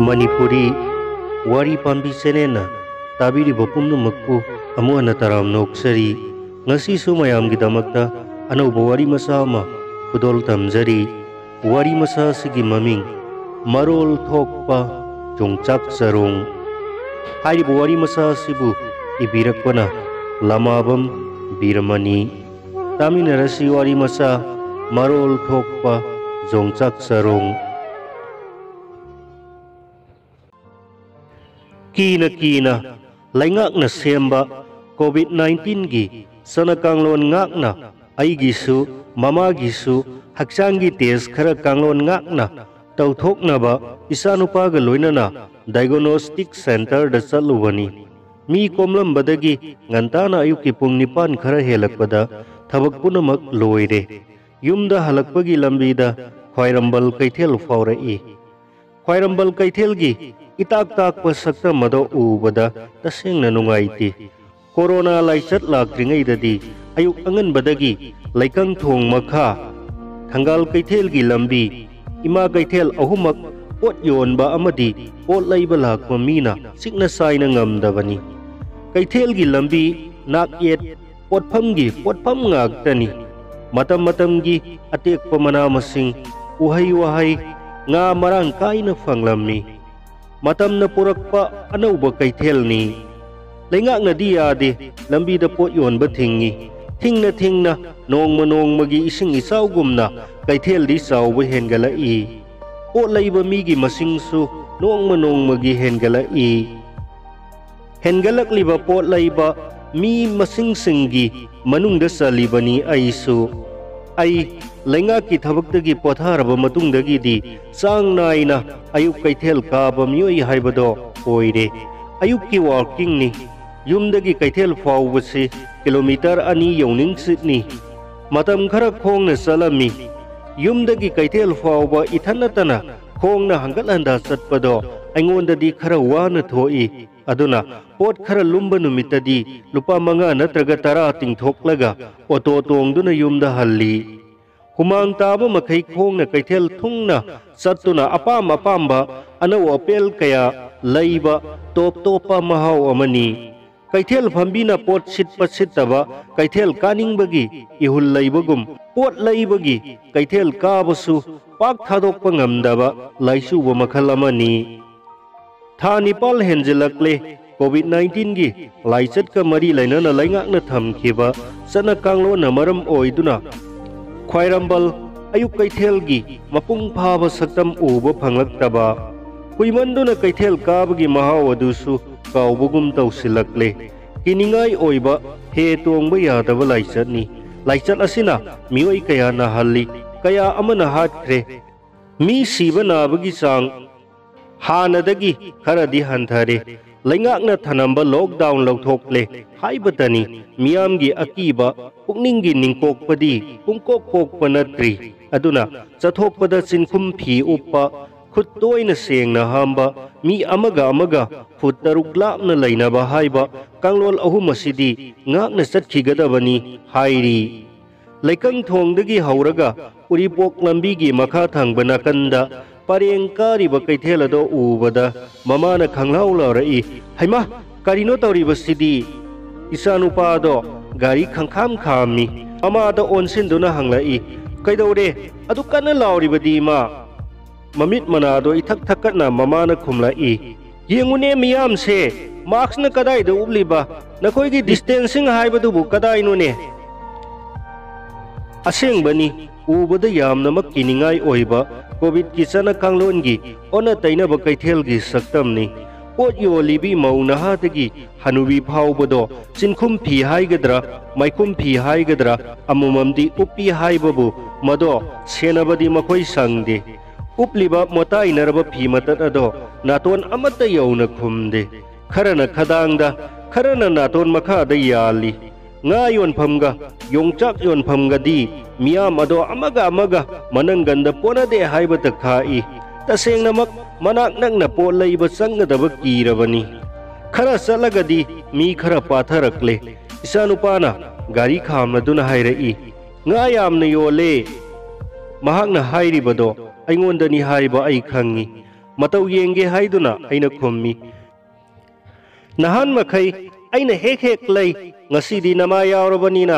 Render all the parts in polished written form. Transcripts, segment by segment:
Manipuri Wari Pambi Senena Tabiri Bapumnumakpu Amuana Taram Noksari Ngasi Sumayamgidamakta Anauba Wari Masama Pudol Tamzari Wari Masa Sigi Maming Marol Thokpa Jongchak Sarong Haribu Wari Masa Sibu Ibirakwana Lamabam Biramani Taminarasi Wari Masa Marol Thokpa Jongchak Sarong Kina Laingak na semba COVID-19 gi sana kanglon ngak na ay gisu mama gisu haksang gi test khara kanglon ngak na tauthok na ba isanupa ga loina na diagnostic center da salubani mi komlam badagi nganta na ayuki pung nipan khara helakpada thabak punamak loire yumda halakpagi lambida khwairambal kaithel faurai khwairambal kaithel gi Itak pasakta mado ubada taseng na nungaiti. Corona laisat lakringai dadi ayuk angan badagi laikang thong makha tanggal kaithel gi lambi ima kaithel ahumak pot yon ba amadi pot laiba lakma mina sikna sai na ngamdabani. Kaithel gi lambi nak yet pot pham ngaktani matam gi atek pamana masing uhai nga marang kaina fanglammi. Matam na purakpa anauba kaithel ni laingak na diade lambi da pot yon ba thingi thing na nong magi ising isaw gumna kaithel di saw ba hengala i pot laiba mi gi masing su nong magi hengala i hengalak liba pot laiba mi masing singi manung da salibani ai su ai laingak ki thabak dagi potharaba matung dagi di sang naina ayuk kaithel kaba mioi haibado oire ayuk ki walking ni yumdagi kaithel fawbasi kilometer ani yauning sitni matam khara khong na salami yumdagi kaithel fawba ithanatana khong na hangalanda satpado aingonda di khara wana thoi aduna pot khara lumba numitadi lupa manga natraga tara tingthoklaga auto tongduna yumda halli humang taba makai khong na kaithel thungna satuna apamba anau apel kaya laiba topa mahau amani kaithel phambina pot sitaba kaithel kaning bagi ihul laibagum pot laibagi kaithel kabasu pak thadok pangamdaba laisu ba makhal amani thanipal henjelakle COVID-19 gi laichat ka mari lainana laingak na thamkhiba sana kanglo na maram oiduna Khwairambal ayuk kaithel gi mapung phaba saktam uba phanglak huimanduna kaithel kabagi mahau adusu kaubugum tausilakle kiningai oiba he tongba yadaba laichat asina mioi kaya na halli kaya amana hatkre mi siba nabagi sang hanadagi kharadi hanthare laingak na thanamba lockdown lauthokle haibatani miyamgi akiba pukninggi ningkokpadi pungkok panatri aduna chathokpada sinkhum phi uppa khuttoina sengna hamba mi amaga phut taruk lapna lainaba haiba kanglol ahum asidi ngakna satkhigedabani hairi laikang thongdagi hauraga uripok lambigi makha thangbana kanda pareng kariba kaithel ado ubada mamana khanglau rai haima karino tawriba sidi isanupa do gari khangkham khami amada onsinduna hanglai kaidore adu kana lauribadi ma mamit manado ithak thakatna mamana khumlai yengune miyam se mask na kadai do ubliba nakoi gi distancing haibadu bu kadai no ne aseng bani ubada yamna makiningai oiba COVID ki sana kanglon gi ona taina ba kaithel gi saktam ni pot yo libi mauna hatagi hanubi phawbado sinkhum phi haigadra maikhum phi haigadra amumamdi upi haibabu mado senabadi makhoi sangde upliba motai naraba phi matat ado naton amata yauna khumde kharana khadangda kharana naton makha da yali nga yon phamga yongchak yon phamga di miyam ado amaga manangganda pona de haibata khai taseng namak manak nang na po laiba sangadaba kirabani khara salagadi mi khara patharakle isanupana gari khamnaduna hairai nga yamna yole mahakna hairibado aingonda ni haiba ai khangi मतौ येंगे हाइदुना अइना खुम्मी नहान मखै अइना हेक हेक लई ngasiदी nama yaurabaniना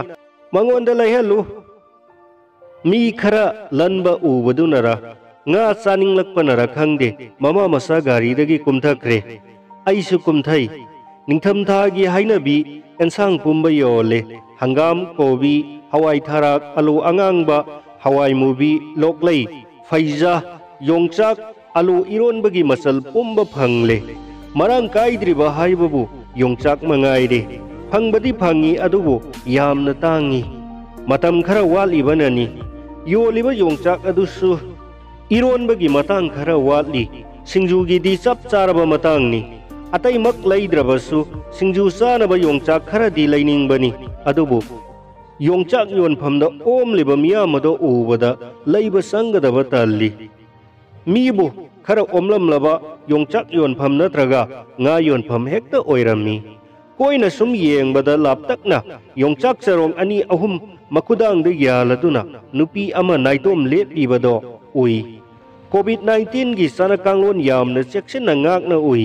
mangonda laihalu mi khara lanba ubadunara nga chaninglakpanara khangde mama masa gari dagi kumthakre aisu kumthai ningtham thagi hainabi ensang pumba yole hangam kobi hawai tharak alu angangba hawai mubi loklai faiza yongchak alu iron bagi masal pumba phangle marang kaidriba haibabu yongchak mangaide फंगबदी फंगी अदुबो यामना तांगी मतम खरा वालिबननी योलिबा योंगचाक अदुसु इरोनबगी मतांग खरा वाली सिंजुगी दी चप चारबा मतांगनी अतै मक लैद्रबसु सिंजु चानबा योंगचाक खरा दी लैनिंगबनी अदुबो योंगचाक योनफमदा ओमलिबा मियामदो उबदा लैबा संगदबा तल्ली मीबो खरा ओमलमलबा योंगचाक योनफम नत्रगा nga योनफम हेक्ता ओइरमी कोईना सुम येंबदा लापतकना योंगचाक चरोंग अनि अहुम मकुदांग यालदुना नुपी अमा नाइतोम लेपिबदो उई कोविड-19 गी सनकांगलोन यामना चेक्सिन ngaakna ui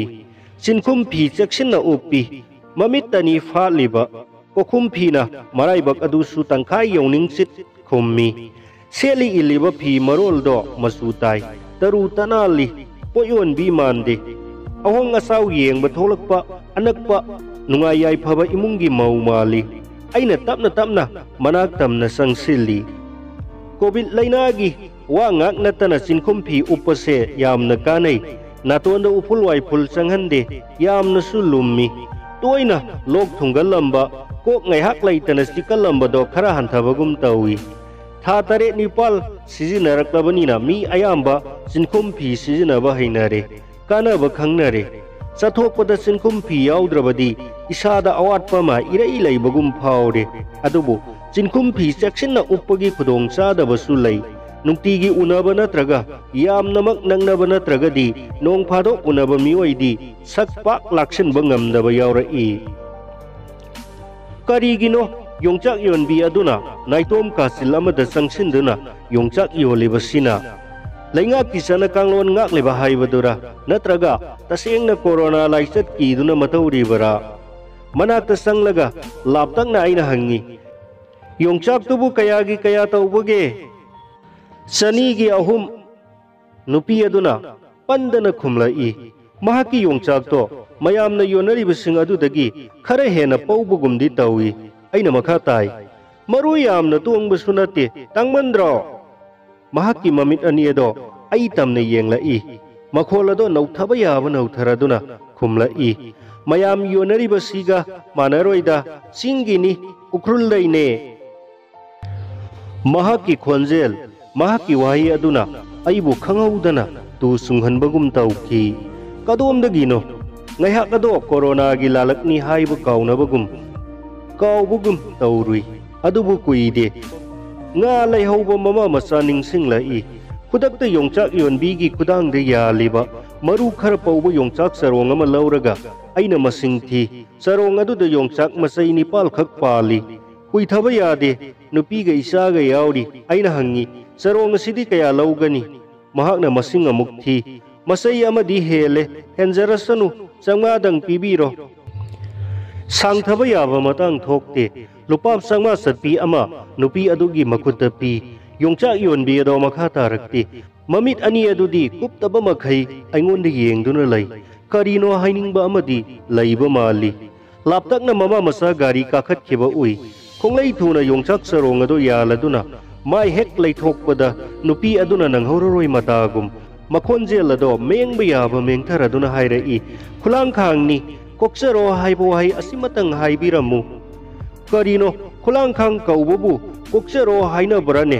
चिनखुम फी चेक्सिन उपी ममितनी फालिबा कोखुम फीना मराइबक अदुसु तंखाई योनिंग सिट खुम्मी सेली इलिबा फी मरोलदो मसुताई तरु तनाली पोयोन बी मानदे अहोंग असाव येंबा थोलकपा अनकपा नुंगाई याइफबा इमुंगी मौ माली अइना तपना तपना मनाक तमना संगसिली कोविड लैनागी वा ngak natana चिनखुम फी उपसे यामना कानै नातोंदा उफुल वाइफुल चंगहंदे यामना सु लुम्मी तोइना लोक थुंगलंबा कोक ngaiहak लैतना सिकलंबदो खरा हंथबगुम तौई था तरे निपाल सिजिनरक्लबनिना मी अयाम्बा चिनखुम फी सिजिनबा हैनरे कानबा खंगनरे चथोपदा चिनखुम फी याउद्रबदी इसादा अवाटपमा इरई लैबगुम फावरे अदुबु चिनखुम फी चेक्सिनना उपगी खुदोंग चादबसु लै नुंगतीगी उनबा नत्रगा यामनमक नंगनबा नत्रगदी नोंग फादो उनबा मिओइदी सक पाक लाक्सिनबा ngamdaba yaurai करीगिनो योंगचाक योनबी अदुना नाइतोम कासिल अमदा संगसिनदुना योंगचाक योलिबसिना लैंगा किसना कांगलोन ngak लेबा हाइबदुरा नत्रगा तसेंगना कोरोना लाइचत कीदुना मतौरिबरा मनाक्ता संगलगा लापतंगना आइना हंगी योंगचाक तुबु कयागी कया तौबगे चनीगी अहुम नुपी अदुना पंदना खुमलाई महाकी योंगचाक तो मयामना योनरिबसिंग अदुदगी खरे हेना पौबगुमदी तौई अइना मखा ताई मरु यामना तोंगबसु नते तंगमंद्रो महाकी ममित अनियदो आई तमने येंगलाई मखोलदो नौथबा याबा नौथरदुना खुमलाई मयाम योनरिबसिगा मानरोइदा चिंगिनी उख्रुलदैने महाकी खोंजेल महाकी वाही अदुना अइबु खंगौदना तु सुंगहनबगुम तौकी कदोमदगिनो ngaiहak ado कोरोना गी लालकनी हाइबु काउनबगुम तौरुई अदुबु कुइदे nga laihauba mama macha ningsinglai khudakta yongchak yonbigi khudangde yaliba maru khar pauba yongchak sarong ama lauraga aina masingthi sarong aduda yongchak masai nipal khak pali kuithaba yade nupiga isaga yauri aina hangi sarong asidi kaya laugani mahakna masing amuk thi masai amadi hele henjarasanu changmadang pibiro सांगथबा याबा Matang थोकते लुपाप Sangma सत्पी अमा नुपी अदुगी मखुत P योंगचाक योनबी अदो मखा तारकते ममित अनि अदुदी कुप्तबा मखै अइंगोंद येंगदुना लै करिनो हाइनिंगबा अमदी लैबा माली लापतकना mama मसा गारी काखतखेबा उई खोंगलै थुना योंगचाक सरोंग अदो यालदुना माय हेक लैथोकपदा नुपी अदुना नंगहौररोय मतागुम मखोंजेल अदो मेंगबा याबा मेंगथरदुना हाइरई खुलांग खांगनी कोक्सरो हाइबो हाइ असिमतंग हाइबिरमु करिनो खुलांखांग कौबबु कोक्सरो हाइना बरने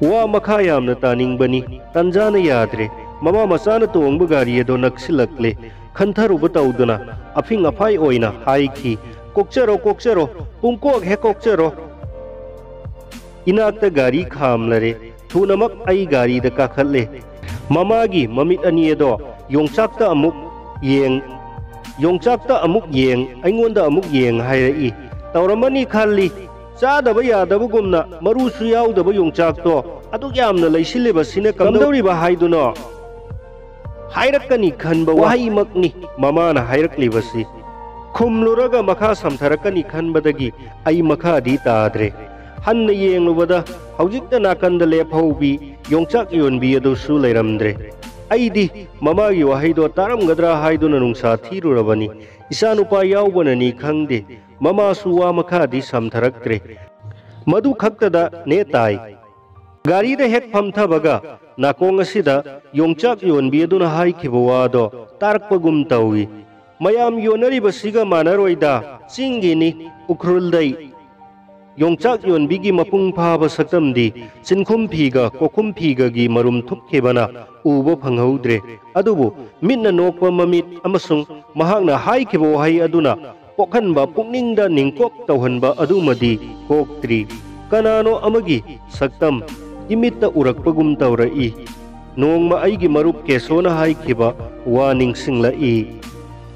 वा मखा यामना तानिंगबनी तंजाना याद्रे ममा मसाना तोंगबा गारी अदो नक्सिलकले खंथरुब तौदुना अफिंग अफाई ओइना हाइखी कोक्सरो पुंकोक हे कोक्सरो इनाक्ता गारी खामलरे थुनमक आई गारी द काखले ममागी ममित अनि अदो योंगचाकता अमुक येंग योंगचाकता अमुक येंग अइंगोंदा अमुक येंग हाइरई तौरमनी खाली चादबा यादबगुमना मरुसु याउदबा योंगचाकतो अदुक यामना लैसिलेबसिने कमदौरिबा हाइदुनो हायरकनी खनबा वाहैमकनी ममाना हायरकलिबसी खुमलुरगा मखा समथरकनी खनबदगी आई मखादी ताद्रे हन्न येंगलुबदा हौजिकता नाकंद लेफौबी योंचाक योनबी अदुसु लेरमद्रे अईदी ममागी वाहैदो तारमगद्रा हाइदुना नुंसा थीरुरबनी इसानुपा यावबननी खंगदे ममासु वा मखादी समथरक्त्रे मधु खक्तदा ने ताई गाड़ी दा हेक फमथबगा नाकोंग असिदा योंचाक योनबी अदुना हाइखिबो वादो तारकपगुम तौई मयाम योनरिबसिगा मानरोइदा चिंगिनी उख्रुलदै योंचाक योनबीगी मपुंग फाब सकतमदी चिनखुम फीगा कोखुम फीगागी मरुम थुपखेबना उबो फंगहौद्रे अदुबो मिन्ना नोकप ममित अमसुंग महांगना हाइखिबो हाइ अदुना पोखनबा पुकनिंगदा निंकोक तौहनबा अदुमदी कोक्त्री कनानो अमगी सकतम इमित्ता उरकपगुम तौरई नोंगमा आइगी मरुप केसोना हाइखिबा वा निंगसिंगलाई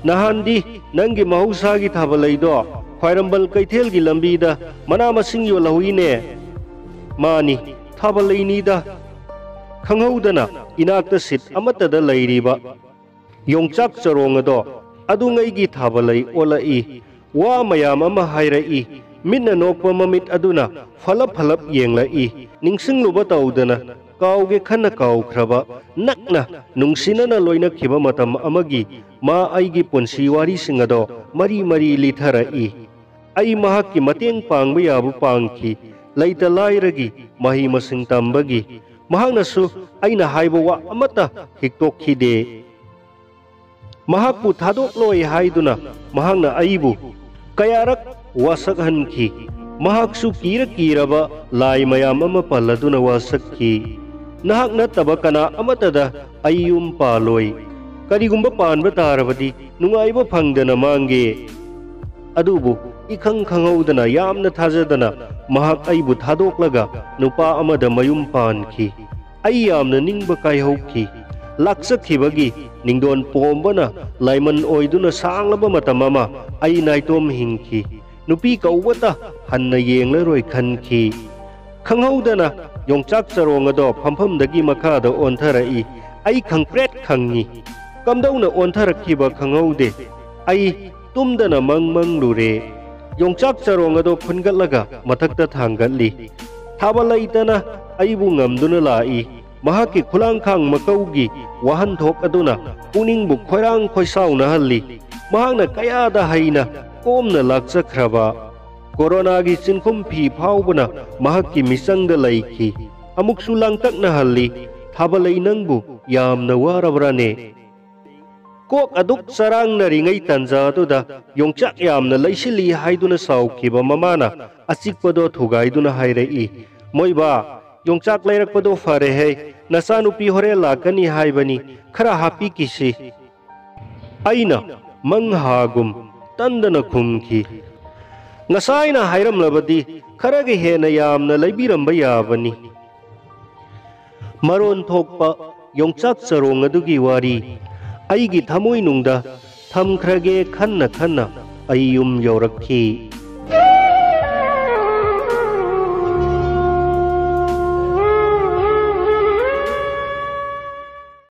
नहांदी नंगी महौसागी थाबलैदो ख्वाइरंबल कैथेलगी लंबीदा मना मसिंग योलहुइने मानी थाबलैनीदा खंगहौदना इनाक्ता सिट अमतदा लैरिबा योंचाक चरोंगदो अदुंगैगी थाबलै ओलाई वा मयाम अमा हाइरई मिन्ना नोकप ममित अदुना फलप फलप येंगलाई निंगसिंगलुबा तौदना काउगे खन्ना काउख्रबा नकना नुंगसिनना लोइनखिबा मतम अमगी मा आइगी पुंसी वारी सिंगदो मरी मरी लिथरई आई महाकी मतेंग पांगबा याबु पांगखि लैता लाइरगी मही मसिंग तंबगी महांगनसु आइना हाइबा वा अमता हिक्तोखिदे महाकु थादोक्लोय हाइदुना महांगना आइबु कयारक वासकहनखि महाकसु कीरबा लाई मयाम अमा पल्लदुना वासक्खि नहाक नत्तबा कना अमतदा अयुम पालोय करिगुंबा पानबा तारबदी नुंगाइबा फंगदना मांगे अदुबु इखंग खंगौदना यामना थाजदना महाक आइबु थादोक्लगा नुपा अमदा मयुम पानखि आई यामना निंगबा कायहौखि लाक्सखिबगी निंगदोन पोंबना लाइमन ओइदुना सांगलबा मतममा आई नाइतोम हिंखि नुपी कौबता हन्ना येंगलरोय खनखि खंगौदना योंचाक चरोंगदो फमफमदगी मखादा ओंथरई आई खंगप्रेट खंगी कमदौना ओंथरखिबा खंगौदे आई तुमदना मंग मंग लुरे योंचाक चरोंगदो फुनगलगा मथक्ता थांगली थाबलैतना आइबु ngamduna लाई महाकी खुलांखांग मकौगी वाहन थोक अदुना पुनिंगबु खोइरांग खोइसाउना हल्ली महांगना कयादा हाइना कोमना लाक्चख्रबा कोरोनागी चिनखुम फी फाउबना महाकी मिसंगदा लैखि अमुकसु लांतकना हल्ली थाबलै नंगबु यामना वारबराने कोक अदुक सरांगनरिङै तंजादुदा योंचाक यामना लैसिली हाइदुना साउखिबा ममाना अचिकपदो थुगाइदुना हाइरई मोइबा योंचाक लैरकपदो फरे है नसानुपी होरे लाकनी हाइबनी खरा हापी किसी आइना मंगहागुम तंदना खुमखि ngसाइना हाइरमलबदी खरगे हेना यामना लैबिरंबा याबनी मरोन थोकपा योंचाक चरोंग अदुगी वारी आइगी थमोइ नुंगदा थमख्रगे खन्ना खन्ना अयुम यौरक्खि।